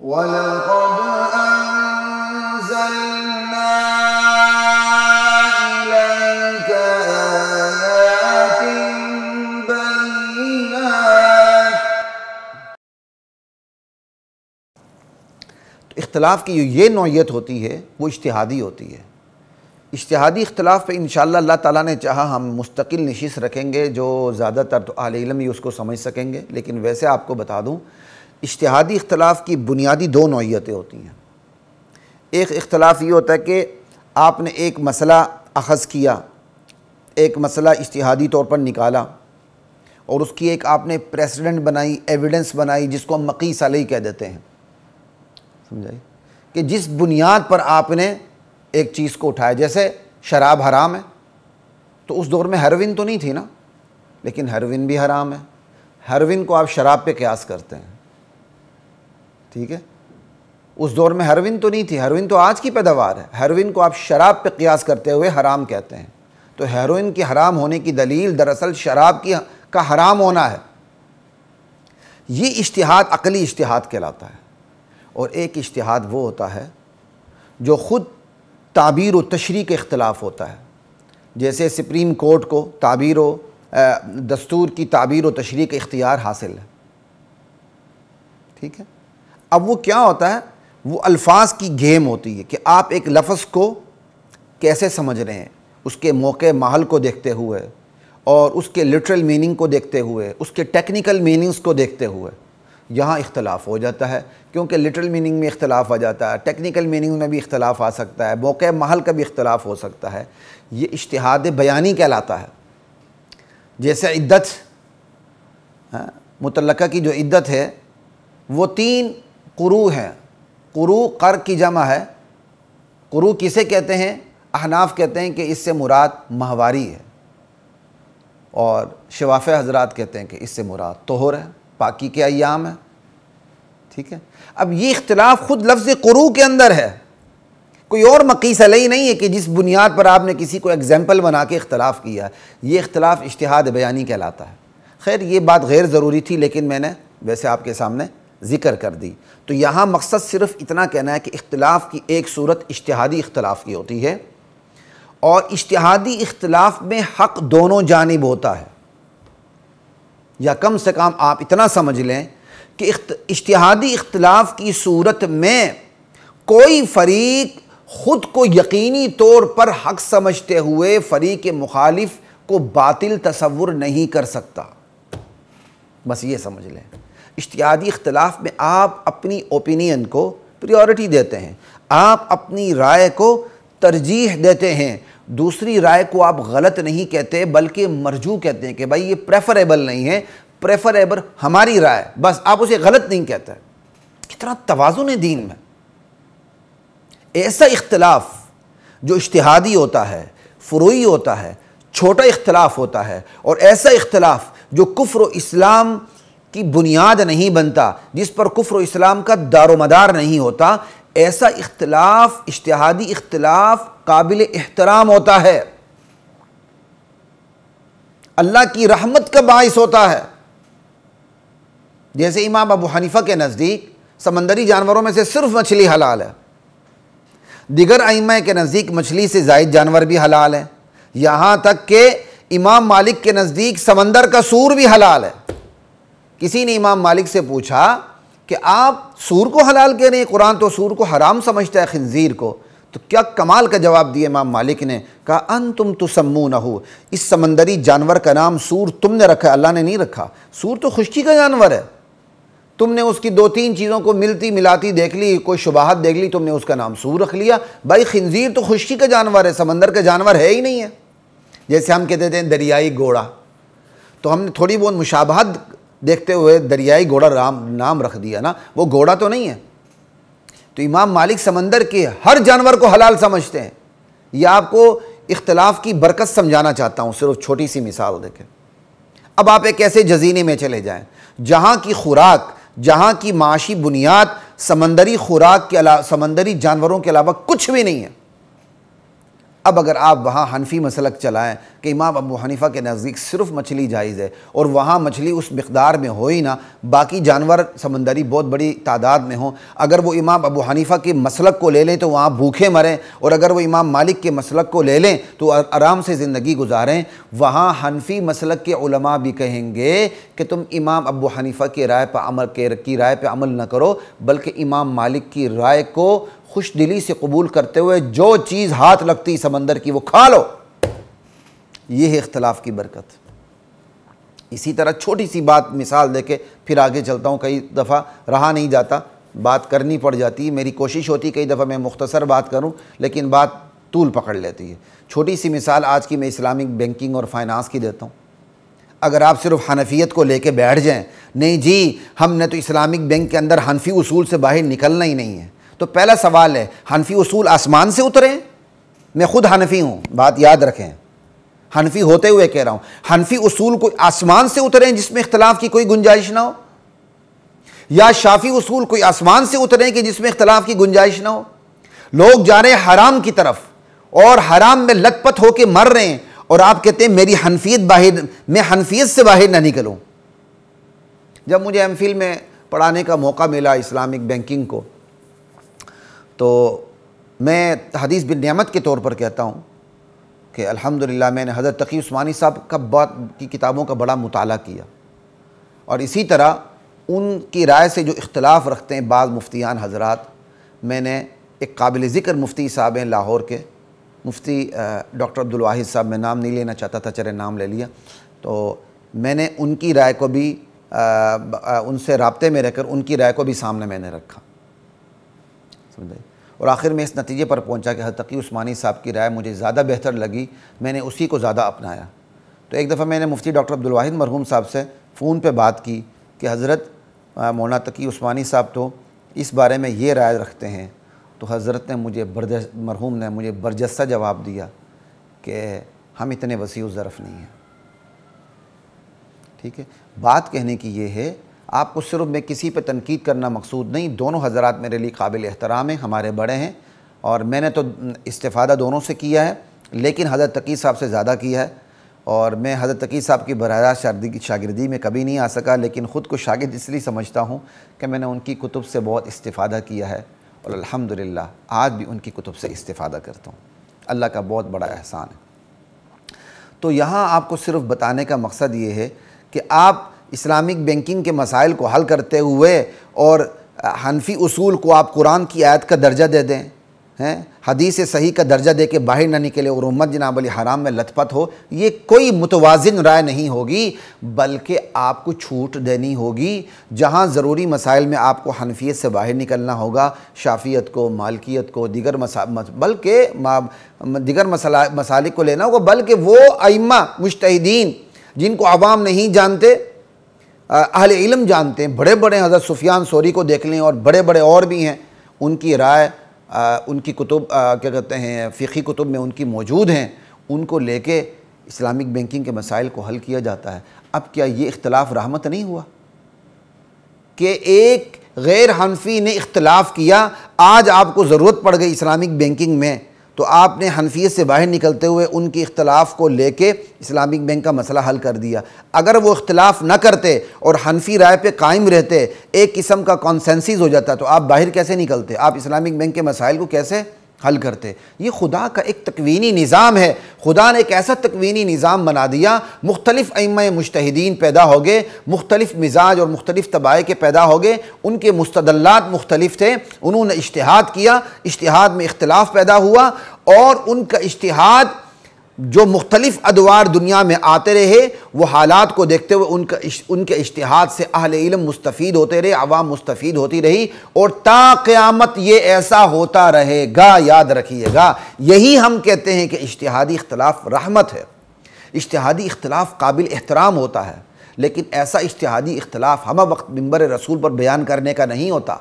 وَلَقَدْ أَنزَلْنَا إِلَيْكَ آيَاتٍ بَيِّنَاتٍ۔ تو اختلاف کی یہ نوعیت ہوتی ہے وہ اجتہادی ہوتی ہے۔ اجتہادی اختلاف پہ انشاءاللہ اللہ تعالیٰ نے چاہا ہم مستقل نشست رکھیں گے، جو زیادہ تر تو اہل علم ہی اس کو سمجھ سکیں گے، لیکن ویسے آپ کو بتا دوں اجتہادی اختلاف کی بنیادی دو نوعیتیں ہوتی ہیں۔ ایک اختلاف یہ ہوتا ہے کہ آپ نے ایک مسئلہ اخذ کیا، ایک مسئلہ اجتہادی طور پر نکالا اور اس کی ایک آپ نے پریسیڈنٹ بنائی، ایویڈنس بنائی، جس کو ہم مقیس علیہ کہہ دیتے ہیں، سمجھائی، کہ جس بنیاد پر آپ نے ایک چیز کو اٹھایا۔ جیسے شراب حرام ہے تو اس دور میں ہیروئن تو نہیں تھی نا، لیکن ہیروئن بھی حرام ہے۔ ہیروئن کو آپ شراب پہ قیاس کرتے ہیں، ٹھیک ہے، اس دور میں ہیروئن تو نہیں تھی، ہیروئن تو آج کی پیداوار ہے، ہیروئن کو آپ شراب پہ قیاس کرتے ہوئے حرام کہتے ہیں۔ تو ہیروئن کی حرام ہونے کی دلیل دراصل شراب کا حرام ہونا ہے۔ یہ اجتہاد عقلی اجتہاد کہلاتا ہے۔ اور ایک اجتہاد وہ ہوتا ہے جو خود تعبیر و تشریح کے اختلاف ہوتا ہے، جیسے سپریم کورٹ کو تعبیر و دستور کی تعبیر و تشریح کا اختیار حاصل ہے، ٹھیک ہے۔ اب وہ کیا ہوتا ہے، وہ الفاظ کی گیم ہوتی ہے کہ آپ ایک لفظ کو کیسے سمجھ رہے ہیں، اس کے موقع محل کو دیکھتے ہوئے اور اس کے لٹرل میننگ کو دیکھتے ہوئے، اس کے ٹیکنیکل میننگز کو دیکھتے ہوئے یہاں اختلاف ہو جاتا ہے، کیونکہ لٹرل میننگ میں اختلاف آ جاتا ہے، ٹیکنیکل میننگ میں بھی اختلاف آ سکتا ہے، موقع محل کا بھی اختلاف ہو سکتا ہے۔ یہ اجتہاد بیانی کہلاتا ہے۔ جیسے عدت، مطلقہ کی جو عدت ہے وہ 3 قروء ہیں۔ قروء قر کی جمع ہے۔ قروء کسے کہتے ہیں؟ احناف کہتے ہیں کہ اس سے مراد ماہواری ہے، اور شوافع حضرات کہتے ہیں کہ اس سے مراد طہر ہے، پاکی کے ایام ہے، ٹھیک ہے۔ اب یہ اختلاف خود لفظ قروء کے اندر ہے، کوئی اور مقیس علیہ نہیں ہے کہ جس بنیاد پر آپ نے کسی کو ایگزامپل بنا کے اختلاف کیا ہے۔ یہ اختلاف اجتہاد بیانی کہلاتا ہے۔ خیر یہ بات غیر ضروری تھی، لیکن میں نے ویسے آپ کے سامنے ذکر کر دی۔ تو یہاں مقصد صرف اتنا کہنا ہے کہ اختلاف کی ایک صورت اجتہادی اختلاف کی ہوتی ہے، اور اجتہادی اختلاف میں حق دونوں جانب ہوتا ہے، یا کم سے کم آپ اتنا سمجھ لیں کہ اجتہادی اختلاف کی صورت میں کوئی فریق خود کو یقینی طور پر حق سمجھتے ہوئے فریق مخالف کو باطل تصور نہیں کر سکتا۔ بس یہ سمجھ لیں، اجتہادی اختلاف میں آپ اپنی اوپینین کو پریورٹی دیتے ہیں، آپ اپنی رائے کو ترجیح دیتے ہیں، دوسری رائے کو آپ غلط نہیں کہتے بلکہ مرجو کہتے ہیں کہ بھائی یہ پریفریبل نہیں ہے، پریفریبل ہماری رائے، بس آپ اسے غلط نہیں کہتے۔ کتنا توازن ہے دین میں۔ ایسا اختلاف جو اجتہادی ہوتا ہے، فروعی ہوتا ہے، چھوٹا اختلاف ہوتا ہے، اور ایسا اختلاف جو کفر و اسلام کی بنیاد نہیں بنتا، جس پر کفر و اسلام کا دار و مدار نہیں ہوتا، ایسا اختلاف، اجتہادی اختلاف قابل احترام ہوتا ہے، اللہ کی رحمت کا باعث ہوتا ہے۔ جیسے امام ابو حنیفہ کے نزدیک سمندری جانوروں میں سے صرف مچھلی حلال ہے، دیگر ائمہ کے نزدیک مچھلی سے زائد جانور بھی حلال ہیں، یہاں تک کہ امام مالک کے نزدیک سمندر کا سور بھی حلال ہے۔ کسی نے امام مالک سے پوچھا کہ آپ سور کو حلال کہہ رہے ہیں، قرآن تو سور کو حرام سمجھتا ہے، خنزیر کو، تو کیا کمال کا جواب دیا امام مالک نے، کہا انتم تسمونہ، اس سمندری جانور کا نام سور تم نے رکھا، اللہ نے نہیں رکھا۔ سور تو خشکی کا جانور ہے، تم نے اس کی 2-3 چیزوں کو ملتی ملاتی دیکھ لی، کوئی شباہت دیکھ لی، تم نے اس کا نام سور رکھ لیا۔ بھائی خنزیر تو خشکی کا جانور ہے، سمندر کا جانور ہے ہی نہیں ہے۔ جیسے ہم کہتے ہیں دریائی گھوڑا، تو ہم نے تھوڑی بہت مشابہت دیکھتے ہوئے دریائی گھوڑا نام رکھ دیا نا، وہ گھوڑا تو نہیں ہے۔ تو امام مالک سمندر کے ہر جانور کو حلال سمجھتے ہیں۔ یہ آپ کو اختلاف کی برکت سمجھانا چاہتا ہوں، صرف چھوٹی سی مثال دیکھیں۔ اب آپ ایک ایسے جزیرے میں چلے جائیں جہاں کی خوراک، جہاں کی معاشی بنیاد سمندری خوراک کے علاوہ، سمندری جانوروں کے علاوہ کچھ بھی نہیں ہے۔ اب اگر آپ وہاں حنفی مسلک چلائیں، کہ امام ابو حنیفہ کے نزدیک صرف مچھلی جائز ہے، اور وہاں مچھلی اس مقدار میں ہو ہی نہ، باقی جانور سمندری بہت بڑی تعداد میں ہوں، اگر وہ امام ابو حنیفہ کے مسلک کو لے لیں تو وہاں بھوکے مریں، اور اگر وہ امام مالک کے مسلک کو لے لیں تو آرام سے زندگی گزاریں، وہاں حنفی مسلک کے علماء بھی کہیں گے کہ تم امام ابو حنیفہ کی رائے پہ عمل نہ کرو، بلکہ امام مالک کی رائے کو خوش دلی سے قبول کرتے ہوئے جو چیز ہاتھ لگتی سمندر کی وہ کھا لو۔ یہ ہے اختلاف کی برکت۔ اسی طرح چھوٹی سی بات مثال دے کے پھر آگے چلتا ہوں، کئی دفعہ رہا نہیں جاتا، بات کرنی پڑ جاتی ہے، میری کوشش ہوتی ہے کئی دفعہ میں مختصر بات کروں لیکن بات طول پکڑ لیتی ہے۔ چھوٹی سی مثال آج کی میں اسلامک بینکنگ اور فائنانس کی دیتا ہوں۔ اگر آپ صرف حنفیت کو لے کے بیٹھ جائیں، نہیں جی ہم نے تو اسلامک بینک کے اندر حنفی اصول سے باہر نکلنا ہی نہیں ہے، تو پہلا سوال ہے حنفی اصول آسمان سے اترے؟ میں خود حنفی ہوں، بات یاد رکھیں، حنفی ہوتے ہوئے کہہ رہا ہوں، حنفی اصول کوئی آسمان سے اتریں جس میں اختلاف کی کوئی گنجائش نہ ہو؟ یا شافی اصول کوئی آسمان سے اتریں کہ جس میں اختلاف کی گنجائش نہ ہو؟ لوگ جا رہے ہیں حرام کی طرف اور حرام میں لت پت ہو کے مر رہے ہیں، اور آپ کہتے ہیں میری میں حنفیت سے باہر نہ نکلوں۔ جب مجھے ایم فل میں پڑھانے کا موقع ملا اسلامک بینکنگ کو، تو میں حدیث بن نعمت کے طور پر کہتا ہوں کہ الحمدللہ میں نے حضرت تقی عثمانی صاحب کی کتابوں کا بڑا مطالعہ کیا، اور اسی طرح ان کی رائے سے جو اختلاف رکھتے ہیں بعض مفتیان حضرات، میں نے ایک قابل ذکر مفتی صاحب ہیں لاہور کے، مفتی ڈاکٹر عبدالواحد صاحب، میں نام نہیں لینا چاہتا تھا، چلے نام لے لیا، تو میں نے ان کی رائے کو بھی ان سے رابطے میں رہ کر ان کی رائے کو بھی سامنے میں نے رکھا، سمجھے، اور آخر میں اس نتیجے پر پہنچا کہ حضرت تقی عثمانی صاحب کی رائے مجھے زیادہ بہتر لگی، میں نے اسی کو زیادہ اپنایا۔ تو ایک دفعہ میں نے مفتی ڈاکٹر عبدالواحد مرحوم صاحب سے فون پہ بات کی کہ حضرت مولانا تقی عثمانی صاحب تو اس بارے میں یہ رائے رکھتے ہیں، تو حضرت نے مرحوم نے مجھے برجستہ جواب دیا کہ ہم اتنے وسیع الظرف نہیں ہیں۔ ٹھیک ہے، بات کہنے کی یہ ہے، آپ کو صرف میں کسی پہ تنقید کرنا مقصود نہیں، دونوں حضرات میرے لیے قابل احترام ہیں، ہمارے بڑے ہیں، اور میں نے تو استفادہ دونوں سے کیا ہے، لیکن حضرت تقی صاحب سے زیادہ کیا ہے، اور میں حضرت تقی صاحب کی براہ راست شاگردی میں کبھی نہیں آ سکا، لیکن خود کو شاگرد اس لیے سمجھتا ہوں کہ میں نے ان کی کتب سے بہت استفادہ کیا ہے، اور الحمدللہ آج بھی ان کی کتب سے استفادہ کرتا ہوں، اللہ کا بہت بڑا احسان ہے۔ تو یہاں آپ کو صرف بتانے کا مقصد یہ ہے کہ آپ اسلامک بینکنگ کے مسائل کو حل کرتے ہوئے اور حنفی اصول کو آپ قرآن کی آیت کا درجہ دے دیں، حدیث صحیح کا درجہ دے کے باہر نہ نکلے اور امت جناب علی حرام میں لت پت ہو، یہ کوئی متوازن رائے نہیں ہوگی، بلکہ آپ کو چھوٹ دینی ہوگی۔ جہاں ضروری مسائل میں آپ کو حنفیت سے باہر نکلنا ہوگا، شافیت کو، مالکیت کو، دیگر مسالک کو لینا ہوگا، بلکہ وہ ائمہ مجتہدین جن کو عوام نہیں جانتے، اہل علم جانتے ہیں، بڑے بڑے حضرت سفیان ثوری کو دیکھ لیں اور بڑے بڑے اور بھی ہیں، ان کی رائے ان کی کتب کیا کہتے ہیں فقہی کتب میں ان کی موجود ہیں، ان کو لے کے اسلامک بینکنگ کے مسائل کو حل کیا جاتا ہے۔ اب کیا یہ اختلاف رحمت نہیں ہوا کہ ایک غیر حنفی نے اختلاف کیا، آج آپ کو ضرورت پڑ گئی اسلامک بینکنگ میں تو آپ نے حنفیت سے باہر نکلتے ہوئے ان کے اختلاف کو لے کے اسلامک بینک کا مسئلہ حل کر دیا۔ اگر وہ اختلاف نہ کرتے اور حنفی رائے پہ قائم رہتے، ایک قسم کا کانسنسس ہو جاتا، تو آپ باہر کیسے نکلتے؟ آپ اسلامک بینک کے مسائل کو کیسے حل کرتے؟ یہ خدا کا ایک تکوینی نظام ہے، خدا نے ایک ایسا تکوینی نظام بنا دیا، مختلف ائمہ مجتہدین پیدا ہو گئے، مختلف مزاج اور مختلف طبائع کے پیدا ہو گئے، ان کے مستدلات مختلف تھے، انہوں نے اجتہاد کیا، اجتہاد میں اختلاف پیدا ہوا، اور ان کا اجتہاد جو مختلف ادوار دنیا میں آتے رہے، وہ حالات کو دیکھتے ہوئے ان کے اجتہاد سے اہل علم مستفید ہوتے رہے، عوام مستفید ہوتی رہی، اور تا قیامت یہ ایسا ہوتا رہے گا، یاد رکھیے گا۔ یہی ہم کہتے ہیں کہ اجتہادی اختلاف رحمت ہے، اجتہادی اختلاف قابل احترام ہوتا ہے، لیکن ایسا اجتہادی اختلاف ہمہ وقت منبر رسول پر بیان کرنے کا نہیں ہوتا،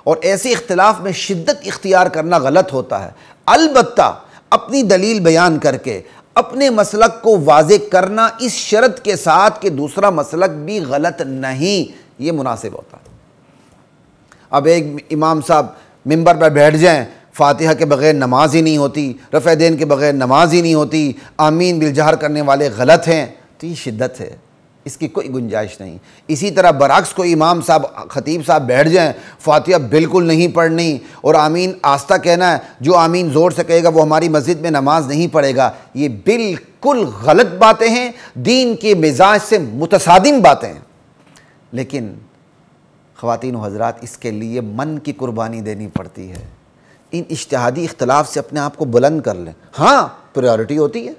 اور ایسے اختلاف میں شدت اختیار کرنا غلط ہوتا ہے۔ البتہ اپنی دلیل بیان کر کے اپنے مسلک کو واضح کرنا اس شرط کے ساتھ کہ دوسرا مسلک بھی غلط نہیں، یہ مناسب ہوتا ہے۔ اب ایک امام صاحب منبر پر بیٹھ جائیں، فاتحہ کے بغیر نماز ہی نہیں ہوتی، رفع دین کے بغیر نماز ہی نہیں ہوتی، آمین بالجہر کرنے والے غلط ہیں، تو یہ شدت ہے، اس کی کوئی گنجائش نہیں۔ اسی طرح برعکس کوئی امام صاحب خطیب صاحب بیٹھ جائیں، فاتحہ بالکل نہیں پڑھنی اور آمین آہستہ کہنا ہے، جو آمین زور سے کہے گا وہ ہماری مسجد میں نماز نہیں پڑھے گا، یہ بالکل غلط باتیں ہیں، دین کے مزاج سے متصادم باتیں ہیں۔ لیکن خواتین و حضرات، اس کے لیے من کی قربانی دینی پڑتی ہے۔ ان اجتہادی اختلاف سے اپنے آپ کو بلند کر لیں۔ ہاں پریورٹی ہوتی ہے،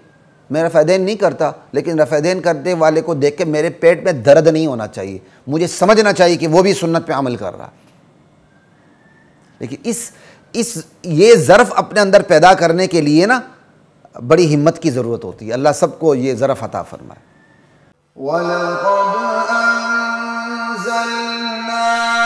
میں رفع دین نہیں کرتا، لیکن رفع دین کرنے والے کو دیکھ کے میرے پیٹ میں درد نہیں ہونا چاہیے، مجھے سمجھنا چاہیے کہ وہ بھی سنت پہ عمل کر رہا۔ لیکن یہ ظرف اپنے اندر پیدا کرنے کے لیے نا بڑی ہمت کی ضرورت ہوتی ہے۔ اللہ سب کو یہ ظرف عطا فرمائے۔ وَلَقَدْ أَنزَلْنَا